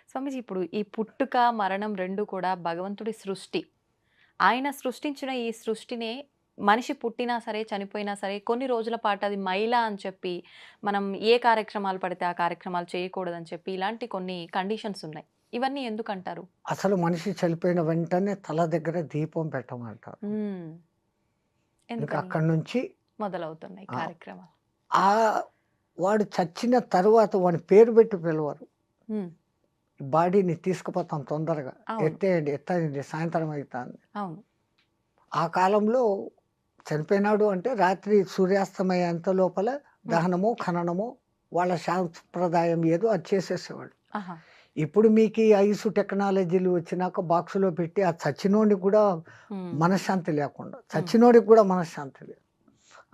స్వామీజీ ఇప్పుడు ఈ పుట్టుక, మరణం 2 కూడా భగవంతుడి సృష్టి. ఆయన సృష్టించిన ఈ సృష్టినే మనిషి పుట్టినా సరే, చనిపోయినా సరే కొన్ని రోజుల పాటు అది మైల అని చెప్పి, మనం ఏ కార్యక్రమాలు పడితే ఆ కార్యక్రమాలు చేయకూడదని చెప్పి ఇలాంటి కొన్ని కండిషన్స్ ఉన్నాయి. ఇవన్నీ ఎందుకంటారు? అసలు మనిషి చనిపోయిన వెంటనే తల దగ్గర దీపం పెట్టమంటారు. హ్మ్. ఇంకా ఎందుకని? అక్కడి నుంచి మొదలవుతున్నాయి ఆహ్, కార్యక్రమాలు. ఆహ్, వాడు చచ్చిన తరువాత వాని పేరు పెట్టి పిలవరు. హ్మ్. బాడీని తీసుకుపోతాం తొందరగా. అవును. ఎత్తేయండి, ఎత్తేయండి సాయంత్రం అయితాంది. అవును. ఆ కాలంలో చనిపోయినాడు అంటే రాత్రి సూర్యాస్తమయ్యేంత లోపల హ్మ్. దహనమో, ఖననమో వాళ్ళ సాంప్రదాయం ఏదో అది చేసేసేవాళ్ళు. ఆహా! ఇప్పుడు మీకు ఈ ఐసు టెక్నాలజీలు వచ్చినాక బాక్స్‌లో పెట్టి ఆ చచ్చినోడిని కూడా హ్మ్. మనశ్శాంతి లేకుండా. హ్మ్. చచ్చినోడికి కూడా మనశ్శాంతి లేదు.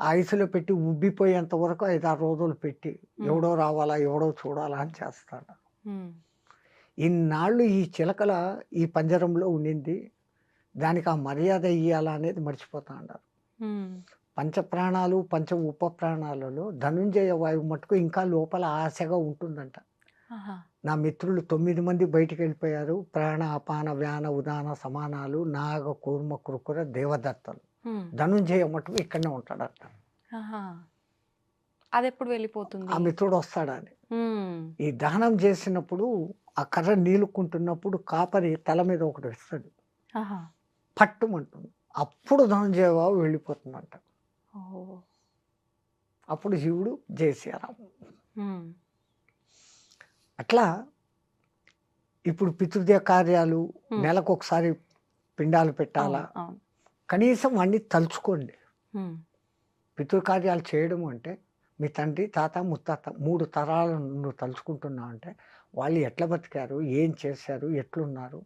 ఆ ఐస్‌లో పెట్టి ఉబ్బిపోయేంత వరకు 5, 6 రోజులు పెట్టి హ్మ్. ఎవడో రావాలా, ఎవడో చూడాలా అని చేస్తాడు. హ్మ్. ఇన్నాళ్ళు ఈ చిలకల ఈ పంజరంలో ఉండింది. దానికి ఆ మర్యాద ఇయ్యాలా అనేది మర్చిపోతాండారు. హ్మ్. పంచప్రాణాలు, పంచ ఉపప్రాణాలలో ధనుంజయ వాయువు మట్టుకు ఇంకా లోపల ఆశగా ఉంటుందంట. ఆహా! నా మిత్రులు 9 మంది బయటికెళ్ళిపోయారు. ప్రాణ, అపాన, వ్యాన, ఉదాన సమానాలు, నాగ, కూర్మ, కృకుర, దేవదత్తలు. హ్మ్. ధనుంజయ మట్టుకు ఇక్కడనే ఉంటాడంట. ఆహా! అదెప్పుడు ఆ వెళ్ళిపోతుంది? మిత్రుడొస్తాడని. హ్మ్. ఈ దహనం చేసినప్పుడు ఆ కర్ర నీలుక్కుంటున్నప్పుడు కాపరి తల మీద ఒకటిస్తాడు. ఆహా! పట్టుమంటుంది. అప్పుడు ధనంజయ బాబు వెళ్ళిపోతుందంట. ఓహ్! అప్పుడు శివుడు జై శ్రీరామ్. హ్మ్. అట్లా ఇప్పుడు పితృదేవ కార్యాలు హ్మ్. నెలకొకసారి పిండాలు పెట్టాలా? అవును. అవును. కనీసం వాడిని తలుచుకోండి. హ్మ్. పితృకార్యాలు చేయడం అంటే మీ తండ్రి, తాత, ముత్తాత 3 తరాలను నువ్వు తలుచుకుంటున్నావు అంటే వాళ్ళు ఎట్లా బతికారు? ఏం చేశారు? ఎట్లున్నారు?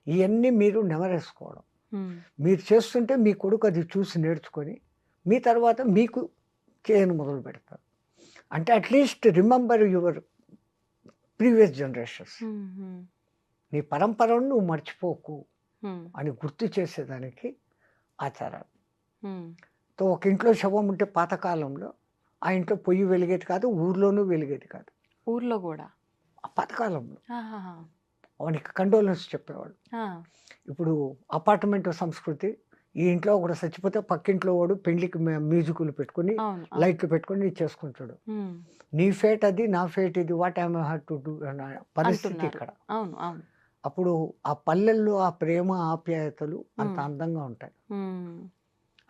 ఇయన్నీ మీరు నెమరేసుకోవడం. హ్మ్. మీరు చేస్తుంటే మీ కొడుకు అది చూసి నేర్చుకొని, మీ తర్వాత మీకు చేయను మొదలుపెడతారు. అంటే at least remember your previous generations. హ్మ్. హ్మ్. నీ పరంపరను నువ్వు మర్చిపోకు హ్మ్. అని గుర్తు చేసేదానికి ఆచారాలు. హ్మ్. ఒక ఇంట్లో శవం ఉంటే పాతకాలంలో ఆ ఇంట్లో పొయ్యి వెలిగేది కాదు. ఊర్లోనూ వెలిగేది కాదు. ఊర్లో గూడా. ఆ పాతకాలంలో. ఆహాహా! వానికి కండోలెన్స్ చెప్పేవాళ్ళు. ఆ! ఇప్పుడు అపార్ట్‌మెంట్ సంస్కృతి. ఈ ఇంట్లో ఒకడు చచ్చిపోతే పక్కింట్లో వాడు పెళ్ళికి మ్యూజికులు పెట్టుకొని, అవును. అవును. లైట్లు పెట్టుకొని చేసుకుంటాడు. హ్మ్. నీ ఫేట్ అది, నా ఫేట్ ఇది. What I have to do అన్న పరిస్థితి అంటున్నారు. ఇక్కడ. అవును. అవును. అప్పుడు ఆ పల్లెల్లో ఆ ప్రేమ, ఆప్యాయతలు అంత హ్మ్. అందంగా ఉంటాయి. హ్మ్.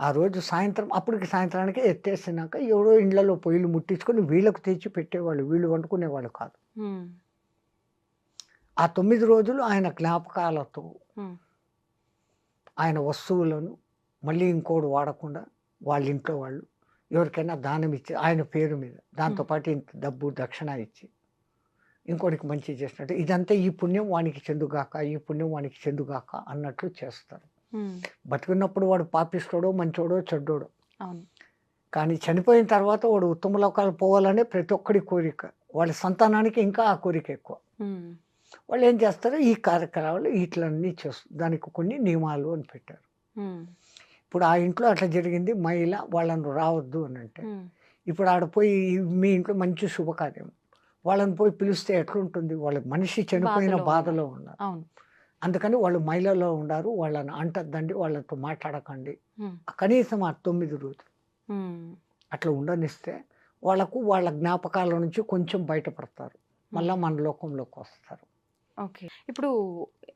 ఆ రోజు సాయంత్రం అప్పటికి సాయంత్రానికి ఎత్తేసినాక ఎవరో ఇండ్లలో పొయ్యిలు ముట్టించుకొని వీళ్ళకు తెచ్చి పెట్టేవాళ్ళు. వీళ్ళు వండుకునేవాళ్ళు కాదు. హ్మ్. ఆ 9 రోజులు ఆయన జ్ఞాపకాలతో, హ్మ్. ఆయన వస్తువులను మళ్ళీ ఇంకోడు వాడకుండా వాళ్ళ ఇంట్లో వాళ్ళు ఎవరికైనా దానం ఇచ్చి ఆయన పేరు మీద హ్మ్. దాంతో పాటు ఇంత డబ్బు దక్షిణ ఇచ్చి ఇంకోడికి మంచి చేసినట్టు ఇదంతా ఈ పుణ్యం వానికి చెందుగాక, ఈ పుణ్యం వానికి చెందుగాక అన్నట్లు చేస్తారు. హ్మ్. బతికున్నప్పుడు వాడు పాపిస్తోడో, మంచోడో, చెడ్డోడో. అవును. కానీ చనిపోయిన తర్వాత వాడు ఉత్తమ లోకాలు పోవాలనే ప్రతి ఒక్కడి కోరిక. వాళ్ళ సంతానానికి ఇంకా ఆ కోరిక ఎక్కువ. హ్మ్. వాళ్ళేం చేస్తారు, ఈ కార్యక్రమాలు ఇట్లన్నీ దానికి కొన్ని నియమాలు అని పెట్టారు. హ్మ్. ఇప్పుడు ఆ ఇంట్లో అట్లా జరిగింది. మహిళ వాళ్ళని రావద్దు అనంటే. హ్మ్. ఇప్పుడు ఆడ పోయి మీ ఇంట్లో మంచి శుభకార్యం. వాళ్ళని పోయి పిలిస్తే ఎట్లుంటుంది? వాళ్ళు మనిషి చనిపోయిన బాధలో ఉన్నారు. బాధలో ఉన్నారు. అవును. అందుకని వాళ్ళు మైలలో ఉండారు. వాళ్ళని అంటొద్దండి. వాళ్ళతో మాట్లాడకండి. హ్మ్. కనీసం ఆ 9 రోజులు. హ్మ్. అట్లా ఉండనిస్తే వాళ్ళకు వాళ్ళ జ్ఞాపకాల నుంచి కొంచెం బయటపడతారు. హ్మ్. మళ్ళా మన లోకంలోకొస్తారు. ఓకే. ఇప్పుడు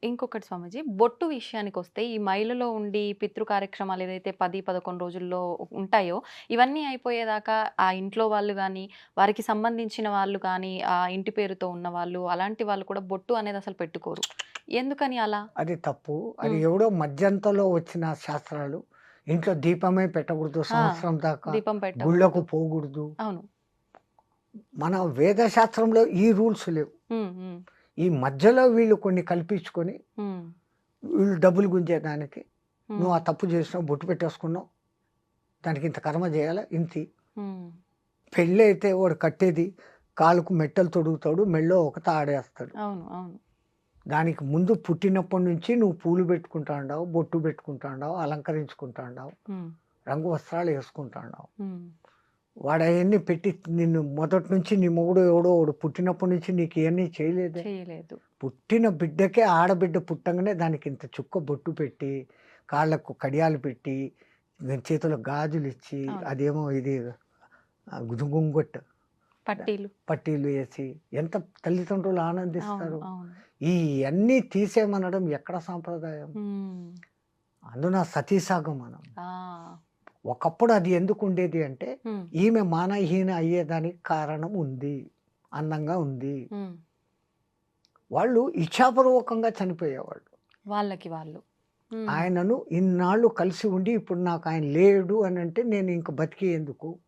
ఇంకొకటి స్వామీజీ, బొట్టు విషయానికొస్తే ఈ మైలలో ఉండి పితృ కార్యక్రమాలు ఏదైతే 10, 11 రోజుల్లో ఉంటాయో, ఇవన్నీ అయిపోయేదాకా ఆ ఇంట్లో వాళ్ళు గాని, వారికి సంబంధించిన వాళ్ళు కానీ, ఆ ఇంటి పేరుతో ఉన్నవాళ్ళు, అలాంటి వాళ్ళు కూడా బొట్టు అనేది అసలు పెట్టుకోరు. ఎందుకని అలా? అది తప్పు. అది హ్మ్. ఎవడో మధ్యంతలో వచ్చిన శాస్త్రాలు. ఇంట్లో దీపమే పెట్టకూడదు ఆ! సంవత్సరం దాకా. దీపం గుళ్ళకు పెట్టకూడదు. పోకూడదు. అవును. మన వేద శాస్త్రంలో ఈ రూల్స్ లేవు. హ్మ్. హ్మ్. ఈ మధ్యలో వీళ్ళు కొన్ని కల్పించుకొని, హ్మ్. వీళ్ళు డబ్బులు గుంజేదానికి, నువ్వు హ్మ్. ఆ తప్పు చేసినావు, బొట్టు పెట్టేసుకున్నావు, దానికి ఇంత కర్మ చేయాలా? హ్మ్. పెళ్ళైతే వాడు కట్టేది కాలుకు మెట్టలు తొడుగుతాడు, మెడలో ఒక తాడేస్తాడు. అవును. అవును. దానికి ముందు పుట్టినప్పటి నుంచి నువ్వు పూలు పెట్టుకుంటాండావు, బొట్టు పెట్టుకుంటాండావు, అలంకరించుకుంటాండావు, హ్మ్. రంగు వస్త్రాలు యేసుకుంటాండావు. హ్మ్. వాడు అవన్నీ పెట్టి నిన్ను మొదటి నుంచి నీ మొగుడు ఎవడో ఒకడు పుట్టినప్పటి నుంచి నీకు ఇవన్నీ చేయలేదే. చేయలేదు. పుట్టిన బిడ్డకే ఆడబిడ్డ పుట్టంగానే దానికి ఇంత చుక్క బొట్టు పెట్టి, కాళ్ళకు కడియాలు పెట్టి, చేతిలో గాజులు ఇచ్చి, అవును. అదేమో ఇది గుంగొట్టు పట్టీలు. పట్టీలు వేసి ఎంత తల్లిదండ్రులు అవును. ఆనందిస్తారు. అవును. ఇవన్నీ తీసేయమనడం ఎక్కడ సాంప్రదాయం? హ్మ్. అందున సతీసాగమనం. ఆ! ఒకప్పుడు అది ఎందుకు ఉండేది అంటే, హ్మ్. ఈమె మానహీన అయ్యేదానికి కారణం ఉంది. అందంగా ఉంది. హ్మ్. వాళ్ళు ఇచ్ఛాపూర్వకంగా చనిపోయేవాళ్ళు. వాళ్ళకి వాళ్ళు. హ్మ్. ఆయనను ఇన్నాళ్ళు కలిసి ఉండి ఇప్పుడు నాకు ఆయన లేడు అని అంటే నేను ఇంక బతికి ఎందుకు?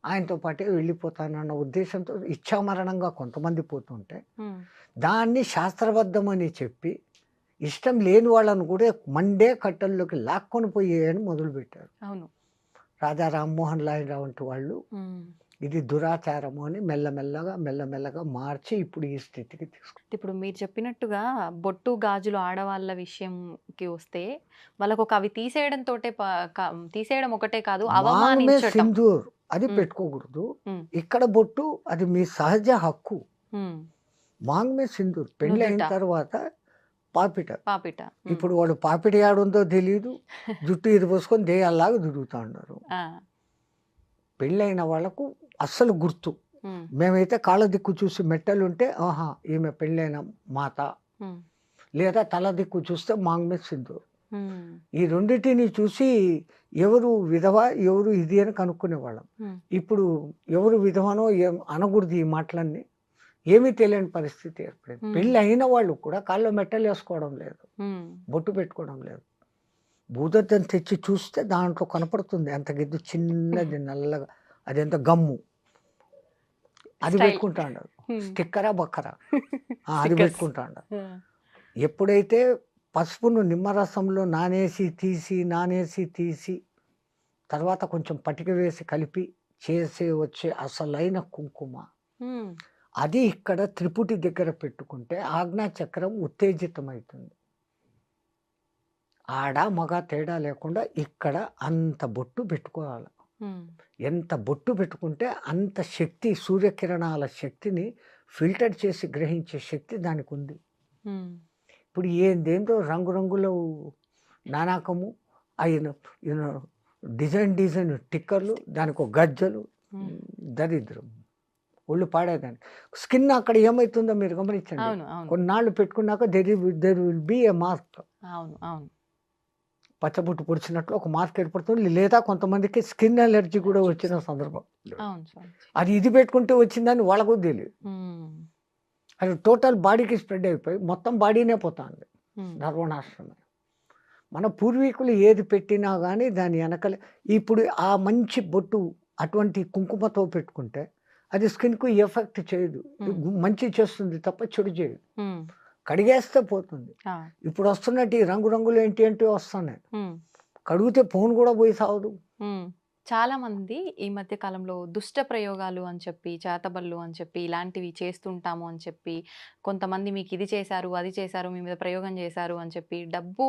ఆయనతో పాటే వెళ్ళిపోతానన్న ఉద్దేశంతో ఇచ్ఛామరణంగా కొంతమంది పోతుంటే, హ్మ్. దాన్ని శాస్త్రబద్ధమని చెప్పి, ఇష్టం లేని వాళ్ళను కూడా మండే కట్టెల్లోకి లాక్కొని పోయేయని మొదలుపెట్టారు. అవును. రాజా రామ్మోహన్ రాయ్ వంటి వాళ్ళు హ్మ్. ఇది దురాచారము అని మెల్లమెల్లగా మార్చి ఇప్పుడు ఈ స్థితికి ఇప్పుడు మీరు చెప్పినట్టుగా బొట్టు, గాజులు ఆడవాళ్ళ విషయంకి వస్తే వాళ్ళకొక అవి తీసేయడంతోటే తీసేయడం ఒకటే కాదు మాంగ్ మే అవమానించటం. సింధూర్ అది హ్మ్. పెట్టుకోకూడదు. హ్మ్. ఇక్కడ బొట్టు అది మీ సహజ హక్కు. హ్మ్. మాంగ్ మే సింధూర్ పెళ్ళైన నుదుట తర్వాత పాపిట. పాపిట. హ్మ్. ఇప్పుడు వాడు పాపిట యాడుందో తెలీదు. జుట్టు ఇరుబోసుకొని దెయ్యాల్లాగా తిరుగుతా ఉన్నారు. ఆ! పెళ్ళైన వాళ్ళకు అస్సలు గుర్తు. హ్మ్. మేమైతే కాళ్ళ దిక్కు చూసి మెట్టెలుంటే ఆహా! ఈమె పెళ్ళైన మాత. హ్మ్. లేదా తల దిక్కు చూస్తే మాంగ్ మే సింధూర్. హ్మ్. ఈ రెండిటిని చూసి ఎవరు విధవ, ఎవరు ఇది అని కనుక్కునేవాళ్ళం. హ్మ్. ఇప్పుడు ఎవరు విధవనో అనకూడదు ఈ మాటలన్నీ. ఏమీ తెలియని పరిస్థితి ఏర్పడింది. హ్మ్. పెళ్ళి అయిన వాళ్ళు కూడా కాళ్ళలో మెట్టెలేసుకోవడం లేదు. హ్మ్. బొట్టు పెట్టుకోవడం లేదు. భూదద్దం తెచ్చి చూస్తే దాంట్లో కనపడుతుంది. అంత గిద్దు చిన్నది నల్లగా అదెంత గమ్ము. అది స్టైల్. పెట్టుకుంటాండారు. హ్మ్. స్టిక్కరా, బక్కరా అది స్టిక్కర్స్. పెట్టుకుంటాండారు. ఆ! ఎప్పుడైతే పసుపును నిమ్మరసంలో నానేసి తీసి తర్వాత కొంచెం పటిక వేసి కలిపి వచ్చే అసలైన కుంకుమ. హ్మ్. అది ఇక్కడ త్రిపుటి దగ్గర పెట్టుకుంటే ఆజ్ఞాచక్రం ఉత్తేజితమవుతుంది. ఆడ, మగ తేడా లేకుండా ఇక్కడ అంత బొట్టు పెట్టుకోవాలి. హ్మ్. ఎంత బొట్టు పెట్టుకుంటే అంత శక్తి సూర్యకిరణాల శక్తిని ఫిల్టర్ చేసి గ్రహించే శక్తి దానికుంది. హ్మ్. ఇప్పుడు ఏందేందో రంగురంగుల నానాకము అయిన ఈయన డిజైన్ టిక్కర్లు, దానికో గజ్జలు, హ్మ్. దరిద్రం. ఒళ్ళు పాడేదానికి. స్కిన్ అక్కడ ఏమైతుందో మీరు గమనించండి. అవును. అవును. కొన్నాళ్ళు పెట్టుకున్నాక there will be a mark. అవును. అవును. పచ్చబొట్టు పొడిచినట్లు ఒక మార్క్ ఏర్పడుతుంది. లేదా కొంతమందికి స్కిన్ అలర్జీ కూడా వచ్చిన సందర్భం. అవును స్వామీజీ. అది ఇది పెట్టుకుంటే వచ్చిందని వాళ్ళకు తెలీదు. హ్మ్. అది టోటల్ బాడీకి స్ప్రెడ్ అయిపోయి మొత్తం బాడీనే పోతాంది. హ్మ్. సర్వనాశనమే. మన పూర్వీకులు ఏది పెట్టినా గానీ దాని ఎనకలే ఇప్పుడు ఆ మంచి బొట్టు అటువంటి కుంకుమతో పెట్టుకుంటే అది స్కిన్‌కు ఎఫెక్ట్ చేయదు. హ్మ్. మంచి చేస్తుంది తప్ప చెడు చేయదు. హ్మ్. కడిగేస్తే పోతుంది. ఆ! ఇప్పుడు వస్తున్నట్టు ఈ రంగురంగులు ఏంటియేంటివో వస్తున్నాయి. హ్మ్. కడిగితే ఫోను గూడా పోయి సావదు. హ్మ్. చాలామంది ఈ మధ్య కాలంలో దుష్ట ప్రయోగాలు అని చెప్పి, చేతబడులు అని చెప్పి, ఇలాంటివి చేస్తుంటాము అని చెప్పి, కొంతమంది మీకిది చేశారు, అది చేశారు, మీ మీద ప్రయోగం చేశారు అని చెప్పి, డబ్బు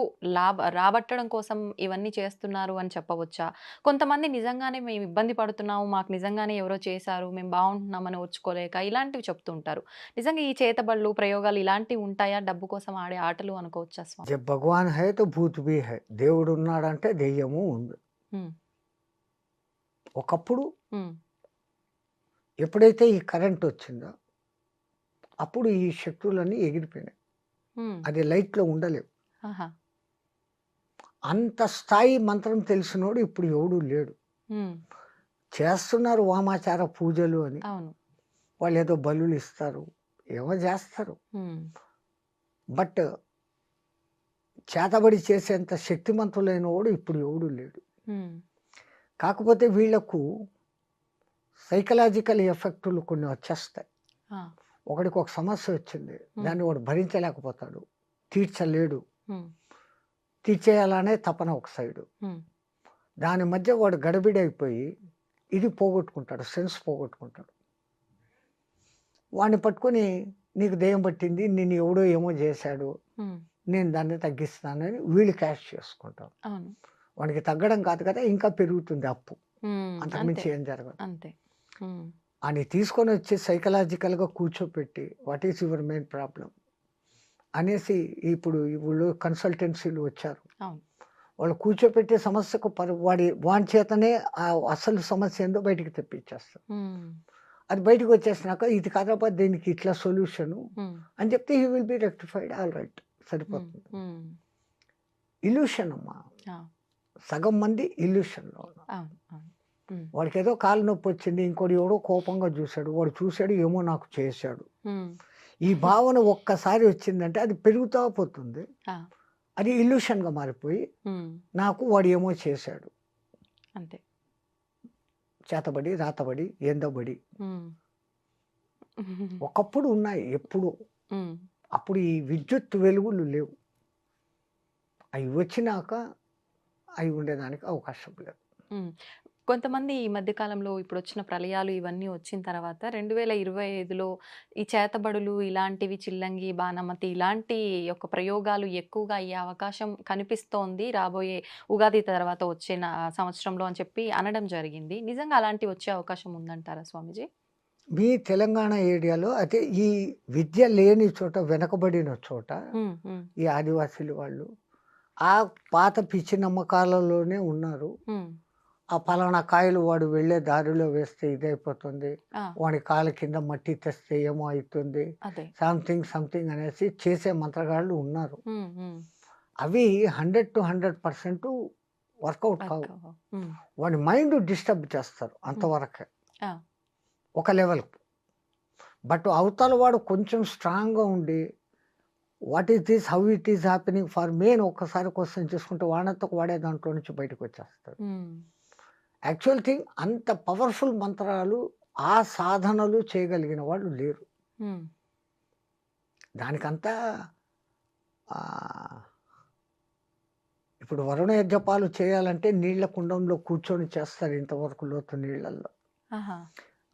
రాబట్టడం కోసం ఇవన్నీ చేస్తున్నారు అని చెప్పవచ్చా? కొంతమంది నిజంగానే మేము ఇబ్బంది పడుతున్నాము, మాకు నిజంగానే ఎవరో చేశారు, మేము బావుంటున్నామని ఓర్చుకోలేక ఇలాంటివి చెప్తూ ఉంటారు. నిజంగా ఈ చేతబడులు, ప్రయోగాలు ఇలాంటివి ఉంటాయా? డబ్బు కోసం ఆడే ఆటలు అనుకోవచ్చా స్వామి? జబ్ భగవాన్ హై తో భూత్ భీ హై. దేవుడున్నాడంటే దెయ్యము ఉంది. హ్మ్. ఒకప్పుడు హ్మ్. ఎప్పుడైతే ఈ కరెంట్ వచ్చిందో అప్పుడు ఈ శక్తులన్నీ ఎగిరిపోయినాయి. హ్మ్. అది లైట్‌లో ఉండలేవు. ఆహా! అంత స్థాయి మంత్రం తెలిసినోడు ఇప్పుడు ఎవడు లేడు. హ్మ్. చేస్తున్నారు వామాచార పూజలు అని. అవును. వాళ్ళేదో బలులిస్తారు. ఏమో జేస్తారు. హ్మ్. బట్ చేతబడి చేసేంత శక్తిమంతులైనోడు ఇప్పుడు ఎవడు లేడు. హ్మ్. కాకపోతే వీళ్ళకు సైకలాజికల్ ఎఫెక్టులు కొన్ని వచ్చేస్తాయి. ఆ! ఒకడికి ఒక సమస్య వచ్చింది. హ్మ్. దాన్ని వాడు భరించలేకపోతాడు. తీర్చలేడు. హ్మ్. తీర్చేయాలనే తపన ఒక సైడు. హ్మ్. దాని మధ్య వాడు గడబిడైపోయి ఇది పోగొట్టుకుంటాడు. సెన్స్ పోగొట్టుకుంటాడు. వాడిని పట్టుకొని నీకు దెయ్యం పట్టింది. నిన్ను ఎవడో ఏమో జేశాడు. హ్మ్. నేను దాన్ని తగ్గిస్తానని వీళ్ళు క్యాష్ చేసుకుంటారు. అవును. వాడికి తగ్గడం కాదు కదా! ఇంకా పెరుగుతుంది అప్పు. అంతకుమించి అంతే. ఏం జరగదు. అంతే. హ్మ్. అని తీసుకొని వచ్చి సైకలాజికల్‌గా కూర్చోపెట్టి what is your main problem అనేసి ఇప్పుడు వీళ్ళు కన్సల్టెన్సీలు వచ్చారు. అవును. వాళ్ళు కూర్చోపెట్టే సమస్యకు వాని చేతనే ఆ అసలు సమస్య ఏందో బయటికి తెప్పించేస్తారు. హ్మ్. అది బయటకు వచ్చేసినాక ఇది కాదబ్బా దీనికి ఇట్లా సొల్యూషను హ్మ్. అని చెప్తే he will be rectified all right హ్మ్. సరిపోతుంది. హ్మ్. ఇల్యూషన్ అమ్మా. ఆ! సగం మంది ఇల్యూషన్‌లో ఉన్నారు. అవును. అవును. హ్మ్. వాడికేదో కాలు నొప్పొచ్చింది. ఇంకోడు ఎవడో కోపంగా చూసాడు. వాడు చూసాడు ఏమో నాకు చేశాడు. హ్మ్. ఈ భావన ఒక్కసారి వచ్చిందంటే అది పెరుగుతా పోతుంది. ఆ! అది ఇల్యూషన్‌గా మారిపోయి హ్మ్. నాకు వాడు ఏమో చేశాడు. అంతే. చేతబడి, రాతబడి, ఏందో బడి. హ్మ్. ఒకప్పుడు ఉన్నాయి ఎప్పుడో. హ్మ్. అప్పుడు ఈ విద్యుత్ వెలుగులు లేవు. అయి వచ్చినాక అయి ఉండేదానికి అవకాశం లేదు. హ్మ్. కొంతమంది ఈ మధ్య కాలంలో ఇప్పుడొచ్చిన ప్రళయాలు ఇవన్నీ వచ్చిన తర్వాత 2025లో ఈ చేతబడులు ఇలాంటివి చిల్లంగి, బాణమతి ఇలాంటి యొక్క ప్రయోగాలు ఎక్కువగా అయ్యే అవకాశం కనిపిస్తోంది. రాబోయే ఉగాది తర్వాత వచ్చే సంవత్సరంలో అని చెప్పి అనడం జరిగింది. నిజంగా అలాంటివి వచ్చే అవకాశం ఉందంటారా స్వామీజీ? మీ తెలంగాణ ఏరియాలో అయితే ఈ విద్య లేని చోట, వెనకబడిన చోట హ్మ్. హ్మ్. ఈ ఆదివాసీలు వాళ్ళు ఆ పాత పిచ్చి నమ్మకాలలోనే ఉన్నారు. హ్మ్. ఆ పలానా కాయలు వాడు వెళ్ళే దారిలో వేస్తే ఇదైపోతుంది. ఆ! వాడి కాళ్ళ కింద మట్టి తెస్తే ఏమో అయితుంది. అదే. సంథింగ్ అనేసి చేసే మంత్రగాళ్ళు ఉన్నారు. హ్మ్. హ్మ్. అవి 100% వర్కౌట్ వర్క్ కావు. అవ్వవు. హ్మ్. వాడి మైండ్ డిస్టర్బ్ చేస్తారు హ్మ్. అంతవరకే. ఆ! ఒక లెవెల్‌కి. బట్ అవతల వాడు కొంచెం స్ట్రాంగ్‌గా ఉండి what is this? How it is happening for me అని ఒక్కసారి క్వెషన్ చేసుకుంటే వాడంతకు వాడే దాంట్లో నుంచి బయటకొచ్చేస్తాడు. హ్మ్. యాక్చువల్ థింగ్ అంత పవర్‌ఫుల్ మంత్రాలు, ఆ సాధనలు చేయగలిగిన వాళ్ళు లేరు. హ్మ్. దానికంతా ఆహ్, ఇప్పుడు వరుణ యజ్ఞపాలు చేయాలంటే నీళ్ళ కుండంలో కూర్చొని చేస్తారు ఇంతవరకు లోతు నీళ్ళల్లో. ఆహా!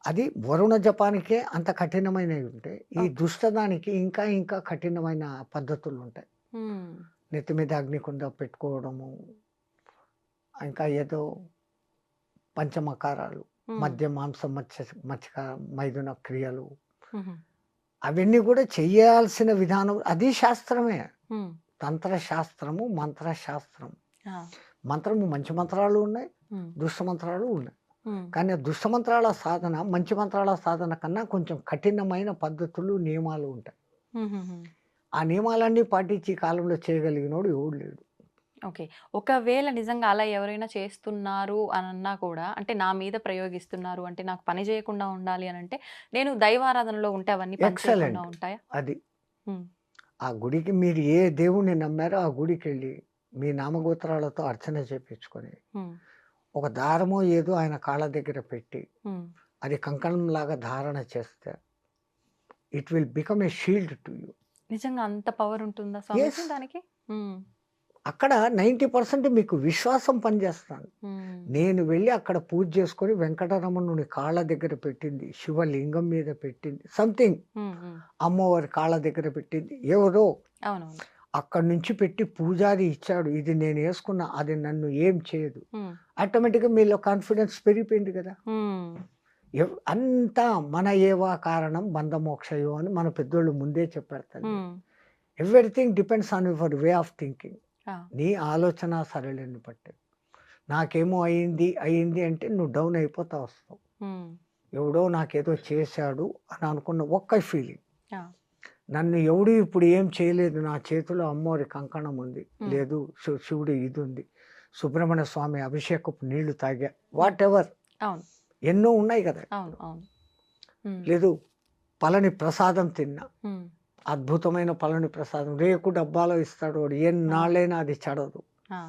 అది వరుణ జపానికే అంత కఠినమైనవి ఉంటాయి. ఈ ఓకే. దుష్టదానికి ఇంకా కఠినమైన పద్ధతులుంటాయి. హ్మ్. నెత్తి మీద అగ్నికుండ పెట్టుకోవడము, ఇంకా ఏదో పంచమకారాలు, హ్మ్. మద్య, మాంసం, మచ్చిక, మైథున క్రియలు హుహు. అవన్నీ కూడా చెయ్యాల్సిన విధానం అది శాస్త్రమే. హ్మ్. తంత్రశాస్త్రము, మంత్రశాస్త్రం. ఆ! మంత్రము మంచి మంత్రాలు ఉన్నాయి. హ్మ్. దుష్ట మంత్రాలు ఉన్నాయి. హ్మ్. కానీ ఆ దుష్ట మంత్రాల సాధన, మంచి మంత్రాల సాధన కన్నా కొంచెం కఠినమైన పద్ధతులు, నియమాలు ఉంటాయి. హుహుహు. ఆ నియమాలన్నీ పాటించి ఈ కాలంలో చేయగలిగినోడు ఎవడు లేడు. ఓకే. ఒకవేళ నిజంగా అలా ఎవరైనా చేస్తున్నారు అనన్నా కూడా అంటే నా మీద ప్రయోగిస్తున్నారు అంటే నాకు పని చేయకుండా ఉండాలి అనంటే నేను దైవారాధనలో ఉంటే అవన్నీ పని చేయకుండా ఎక్సలెంట్. ఉంటాయా? అది. హ్మ్. ఆ గుడికి మీరు ఏ దేవుడిని నమ్మారో ఆ గుడికెళ్ళి మీ నామగోత్రాలతో అర్చన చేపించుకొని, హ్మ్. ఒక దారమో ఏదో ఆయన కాళ్ళ దగ్గర పెట్టి, హ్మ్. అది కంకణంలాగా ధారణ చేస్తే it will become a shield to you. నిజంగా అంత పవర్ ఉంటుందా యెస్. స్వామీజీ దానికి? హ్మ్. అక్కడ 90% మీకు విశ్వాసం పనిచేస్తుంది. హ్మ్. నేను వెళ్ళి అక్కడ పూజ చేసుకొని వెంకటరమణుని కాళ్ళ దగ్గర పెట్టింది, శివలింగం మీద పెట్టింది, సంథింగ్ హ్మ్. హ్మ్. అమ్మవారి కాళ్ళ దగ్గర పెట్టింది ఎవరో అవునవును. అక్కడి నుంచి పెట్టి పూజారి ఇచ్చాడు. ఇది నేనేసుకున్నా. అది నన్ను ఏం చేయదు. హ్మ్. ఆటోమేటిక్‌గా మీలో కాన్ఫిడెన్స్ పెరిగిపోయింది కదా! హ్మ్. అంతా మన ఏవా కారణం బంధమోక్షయో అని మన పెద్దోళ్ళు ముందే చెప్పారు తల్లి. హ్మ్. Everything depends on your way of thinking. ఆ! నీ ఆలోచన సరళిని బట్టి. నాకేమో అయింది అంటే నువ్వు డౌన్ అయిపోతా వస్తావు. హ్మ్. ఎవడో నాకేదో చేశాడు అని అనుకున్న ఒక్క ఫీలింగ్. ఆ! నన్ను ఎవడు ఇప్పుడు ఏం చేయలేదు. నా చేతిలో అమ్మవారి కంకణం ఉంది. హ్మ్. లేదు శివుడి ఇది ఉంది. సుబ్రహ్మణ్య స్వామి అభిషేకపు నీళ్లు తాగా. హ్మ్. వాటెవర్ అవును. ఎన్నో ఉన్నాయి కదా! అవును. అవును. హ్మ్. లేదు పళని ప్రసాదం తిన్నా. హ్మ్. అద్భుతమైన పళని ప్రసాదం. రేకు డబ్బాలో ఇస్తాడు వాడు. ఆ! ఎన్నాళ్ళైనా అది చెడదు. ఆ!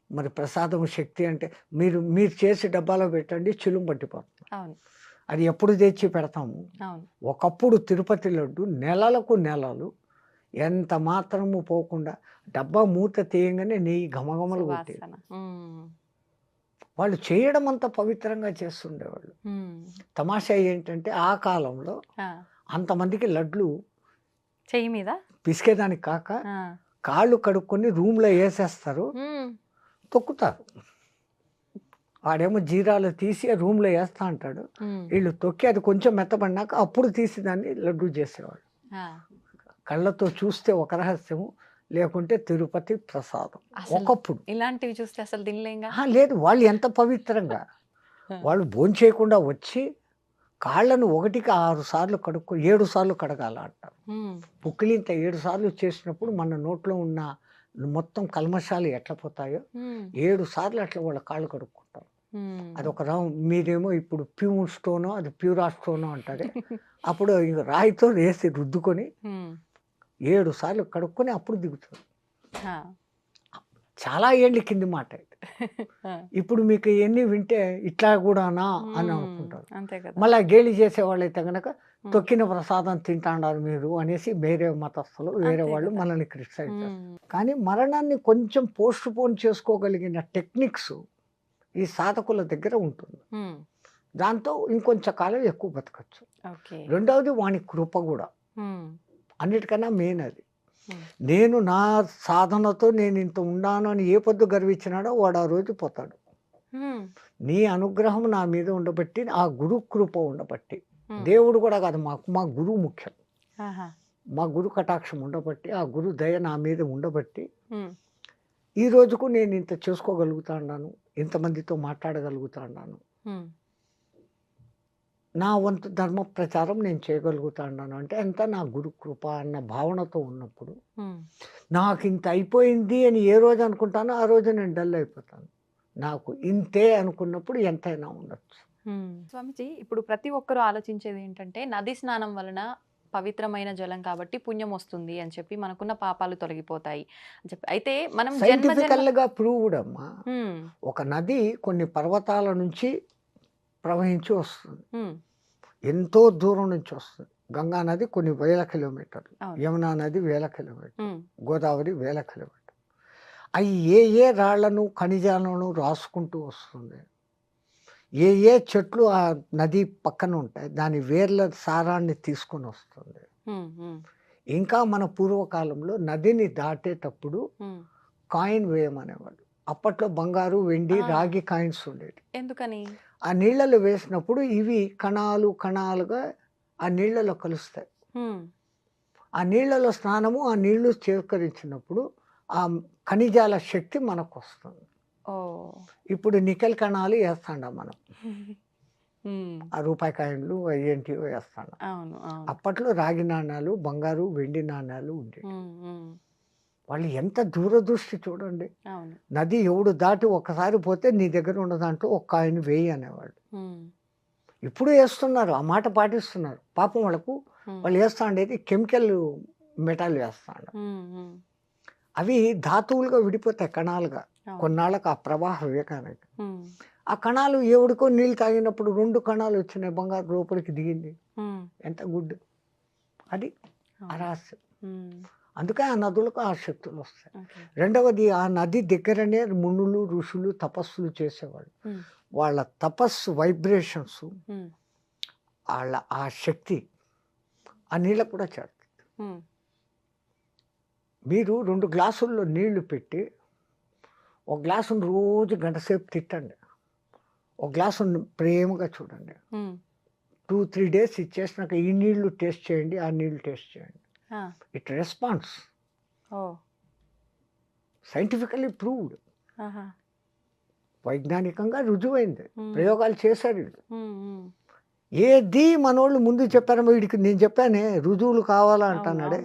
మరి ప్రసాదం శక్తి అంటే మీరు చేసి డబ్బాలో పెట్టండి చిలుం పట్టిపోతుంది. అవును. అది ఎప్పుడు తెచ్చి పెడతాము. అవును. ఒకప్పుడు తిరుపతి లడ్డు నెలలకు నెలలు ఎంత మాత్రము పోకుండా డబ్బా మూత తీయంగానే నెయ్యి ఘమఘమలు కొట్టేది. సువాసన. హ్మ్. వాళ్ళు చేయడం అంత పవిత్రంగా చేస్తుండేవాళ్ళు. హ్మ్. తమాషా ఏంటంటే ఆ కాలంలో ఆ! అంతమందికి లడ్లు చెయ్యి మీద? పిసికేదానికి కాక ఆ! కాళ్ళు కడుక్కొని రూమ్‌లో ఏసేస్తారు. హ్మ్. తొక్కుతారు. వాడేమో జీరాలు తీసి రూమ్లో వేస్తా అంటాడు. వీళ్ళు తొక్కి అది కొంచెం మెత్తబడినాక అప్పుడు తీసి దాన్ని లడ్డు చేసేవాడు. కళ్ళతో చూస్తే ఒక రహస్యము, లేకుంటే తిరుపతి ప్రసాదం ఒకప్పుడు. ఇలాంటివి చూస్తే అసలు తినలేంగా. లేదు, వాళ్ళు ఎంత పవిత్రంగా, వాళ్ళు భోంచేయకుండా వచ్చి కాళ్ళను 1కి 6 సార్లు 7 సార్లు కడగాల అంటారు. పుక్కిలింత 7 సార్లు చేసినప్పుడు మన నోట్లో ఉన్న మొత్తం కల్మషాలు ఎట్లా పోతాయో 7 సార్లు అట్లా వాళ్ళ కాళ్ళు కడుక్కుంటారు. అదొక మీరేమో ఇప్పుడు ప్యూర్ స్టోనో అది ప్యూరా స్టోనో అంటారే, అప్పుడు ఇంక రాయితో వేసి రుద్దుకొని 7 సార్లు కడుక్కొని అప్పుడు దిగుతుంది. చాలా ఏళ్ళ కింది మాట ఇది. ఇప్పుడు మీకు ఎన్ని వింటే ఇట్లా కూడానా అని అనుకుంటారు. మళ్ళీ గేలి చేసే వాళ్ళైతే కనుక తొక్కిన ప్రసాదం తింటాడారు మీరు అనేసి వేరే మతస్థులు వేరే వాళ్ళు మనల్ని క్రిటిసైజ్ చేస్తారు. కానీ మరణాన్ని కొంచెం పోస్ట్ పోన్ చేసుకోగలిగిన టెక్నిక్స్ ఈ సాధకుల దగ్గర ఉంటుంది. దాంతో ఇంకొంచెం కాలం ఎక్కువ బతకచ్చు. రెండవది వాని కృప కూడా అన్నిటికన్నా మెయిన్ అది. నేను నా సాధనతో నేను ఇంత ఉన్నాను అని ఏ పొద్దు గర్వించినాడో వాడు ఆ రోజు పోతాడు. నీ అనుగ్రహం నా మీద ఉండబట్టి, ఆ గురు కృప ఉండబట్టి, దేవుడు కూడా కాదు మాకు, మా గురువు ముఖ్యం. మా గురు కటాక్షం ఉండబట్టి, ఆ గురు దయ నా మీద ఉండబట్టి ఈ రోజుకు నేను ఇంత చేసుకోగలుగుతా ఉన్నాను, ఇంతమందితో మాట్లాడగలుగుతా ఉన్నాను, నా వంతు ధర్మ ప్రచారం నేను చేయగలుగుతా ఉన్నాను అంటే అంతా నా గురు కృప అన్న భావనతో ఉన్నప్పుడు, నాకు ఇంత అయిపోయింది అని ఏ రోజు అనుకుంటానో ఆ రోజు నేను డల్ అయిపోతాను. నాకు ఇంతే అనుకున్నప్పుడు ఎంతైనా ఉండొచ్చు. స్వామిజీ, ఇప్పుడు ప్రతి ఒక్కరూ ఆలోచించేది ఏంటంటే నది స్నానం వలన పవిత్రమైన జలం కాబట్టి పుణ్యం వస్తుంది అని చెప్పి, మనకున్న పాపాలు తొలగిపోతాయి అని చెప్పి. అయితే మనం సైంటిఫికల్గా ప్రూవ్డ్ అమ్మా. ఒక నది కొన్ని పర్వతాల నుంచి ప్రవహించి వస్తుంది, ఎంతో దూరం నుంచి వస్తుంది. గంగా నది కొన్ని వేల కిలోమీటర్లు, యమునా నది 1000 కిలోమీటర్లు, గోదావరి 1000 కిలోమీటర్లు. అవి ఏ రాళ్లను ఖనిజాలను రాసుకుంటూ వస్తుంది. ఏ చెట్లు ఆ నది పక్కన ఉంటాయి, దాని వేర్ల సారాన్ని తీసుకొని వస్తుంది. ఇంకా మన పూర్వకాలంలో నదిని దాటేటప్పుడు కాయిన్ వేయమనేవాళ్ళు. అప్పట్లో బంగారు, వెండి, రాగి కాయిన్స్ ఉండేవి. ఎందుకని? ఆ నీళ్ళలో వేసినప్పుడు ఇవి కణాలు కణాలుగా ఆ నీళ్ళలో కలుస్తాయి. ఆ నీళ్ళలో స్నానము, ఆ నీళ్లు చేకరించినప్పుడు ఆ ఖనిజాల శక్తి మనకు వస్తుంది. ఇప్పుడు నికెల్ కణాలు వేస్తాండ మనం, ఆ రూపాయి కాయిన్లు ఏంటివో వేస్తాడు. అప్పట్లో రాగి నాణ్యాలు, బంగారు, వెండి నాణ్యాలు ఉండేవి. వాళ్ళు ఎంత దూరదృష్టి చూడండి. నది ఎవడు దాటి ఒక్కసారి పోతే నీ దగ్గర ఉన్న దాంట్లో ఒక కాయిన్ వేయి అనేవాళ్ళు. ఇప్పుడు వేస్తున్నారు, ఆ మాట పాటిస్తున్నారు. పాపం వాళ్ళకు వాళ్ళు వేస్తా ఉండేది కెమికల్ మెటల్ వేస్తాడు. అవి ధాతువులుగా విడిపోతాయి కణాలుగా కొన్నాళ్ళకు ఆ ప్రవాహ వేగానికి. ఆ కణాలు ఎవడికో నీళ్ళు తాగినప్పుడు 2 కణాలు వచ్చినాయి, బంగారు లోపలికి దిగింది. ఎంత గుడ్ అది అరహస్యం. అందుకే ఆ నదులకు ఆ శక్తులు వస్తాయి. రెండవది, ఆ నది దగ్గరనే మునులు ఋషులు తపస్సులు చేసేవాళ్ళు. వాళ్ళ తపస్సు వైబ్రేషన్స్, వాళ్ళ ఆ శక్తి ఆ నీళ్ళకు కూడా చేరుతుంది. మీరు 2 గ్లాసుల్లో నీళ్లు పెట్టి ఒక గ్లాసును రోజు గంటసేపు తిట్టండి, ఒక గ్లాసును ప్రేమగా చూడండి. 2-3 డేస్ ఇచ్చేసినాక ఈ నీళ్లు టేస్ట్ చేయండి, ఆ నీళ్లు టేస్ట్ చేయండి. It response. సైంటిఫికల్లీ ప్రూవ్డ్, వైజ్ఞానికంగా రుజువైంది. ప్రయోగాలు చేశారు వీళ్ళు. ఏది మనోళ్ళు ముందు చెప్పారో వీడికి నేను చెప్పానే రుజువులు కావాలా అంటున్నాడే.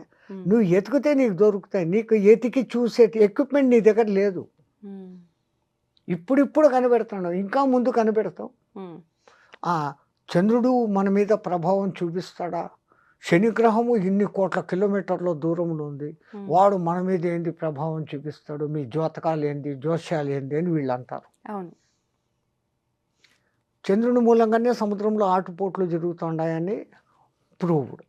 నువ్వు ఎతికితే నీకు దొరుకుతాయి. నీకు ఎతికి చూసే ఎక్విప్మెంట్ నీ దగ్గర లేదు. ఇప్పుడిప్పుడు కనిపెడుతున్నావు, ఇంకా ముందు కనిపెడతావు. చంద్రుడు మన మీద ప్రభావం చూపిస్తాడా? శనిగ్రహము ఇన్ని కోట్ల కిలోమీటర్ల దూరంలో ఉంది, వాడు మన మీద ఏంది ప్రభావం చూపిస్తాడు? మీ జ్యోతకాలు ఏంది, జోస్యాలు ఏంది అని వీళ్ళు అంటారు. చంద్రుని మూలంగానే సముద్రంలో ఆటుపోట్లు జరుగుతున్నాయని ప్రూవ్డ్.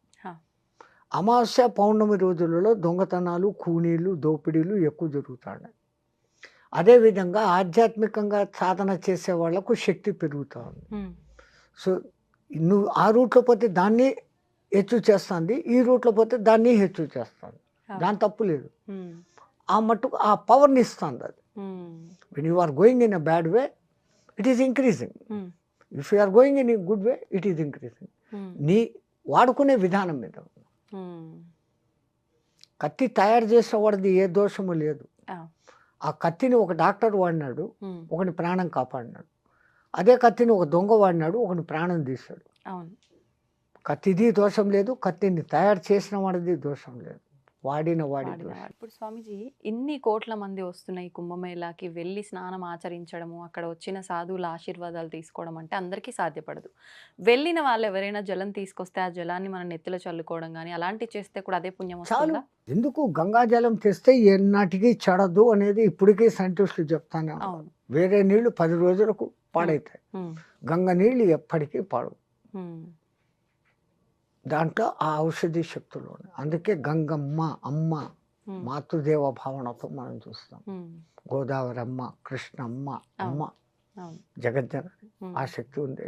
అమావాస్య పౌర్ణమి రోజులలో దొంగతనాలు, కూనీలు, దోపిడీలు ఎక్కువ జరుగుతున్నాయి. అదేవిధంగా ఆధ్యాత్మికంగా సాధన చేసే వాళ్లకు శక్తి పెరుగుతూ ఉంది. సో నువ్వు ఆ రూట్లో పోతే దాన్ని హెచ్చు చేస్తుంది, ఈ రూట్లో పోతే దాన్ని హెచ్చు చేస్తుంది. దాని తప్పు లేదు. ఆ మట్టుకు ఆ పవర్ని ఇస్తుంది అది. When you are going in a bad way, it is increasing. Um, if you are going in good way it is increasing. Um, నీ వాడుకునే విధానం మీద. ఉమ్. కత్తి తయారు చేసిన వాడిది ఏ దోషము లేదు. ఆ, ఆ కత్తిని ఒక డాక్టర్ వాడినాడు, ఉమ్, ఒకని ప్రాణం కాపాడినాడు. అదే కత్తిని ఒక దొంగ వాడినాడు, ఒకని ప్రాణం తీశాడు. అవును. కత్తిది దోషం లేదు, కత్తిని తయారు చేసిన వాడిది దోషం లేదు, వాడిన వాడి దోషం. వాడినవాడు. ఇప్పుడు స్వామీజీ ఇన్ని కోట్ల మంది వస్తున్నాయి కుంభమేళాకి, వెళ్ళి స్నానం ఆచరించడము, అక్కడ వచ్చిన సాధువుల ఆశీర్వాదాలు తీసుకోవడం అంటే అందరికీ సాధ్యపడదు. వెళ్ళిన వాళ్ళు ఎవరైనా జలం తీసుకొస్తే ఆ జలాన్ని మన నెత్తిలో చల్లుకోవడం కానీ అలాంటివి చేస్తే కూడా అదే పుణ్యం చాలు. వస్తుందా? ఎందుకు గంగాజలం తెస్తే ఎన్నాటికి చెడదు అనేది ఇప్పటికీ సైంటిస్టులు చెప్తానే ఉన్నారు. అవును. వేరే నీళ్లు 10 రోజులకు పాడైతాయి, ఉమ్, గంగ నీళ్ళు ఎప్పటికీ పాడు. ఉమ్, దాంట్లో ఆ ఔషధి శక్తులు ఉన్నాయి. అందుకే గంగమ్మ అమ్మ ఉమ్, మాతృదేవ భావనతో మనం చూస్తాం. ఉమ్, గోదావరి అమ్మ, కృష్ణమ్మ అమ్మ, అవును. జగజ్జనని, ఉమ్. ఆ శక్తి ఉంది.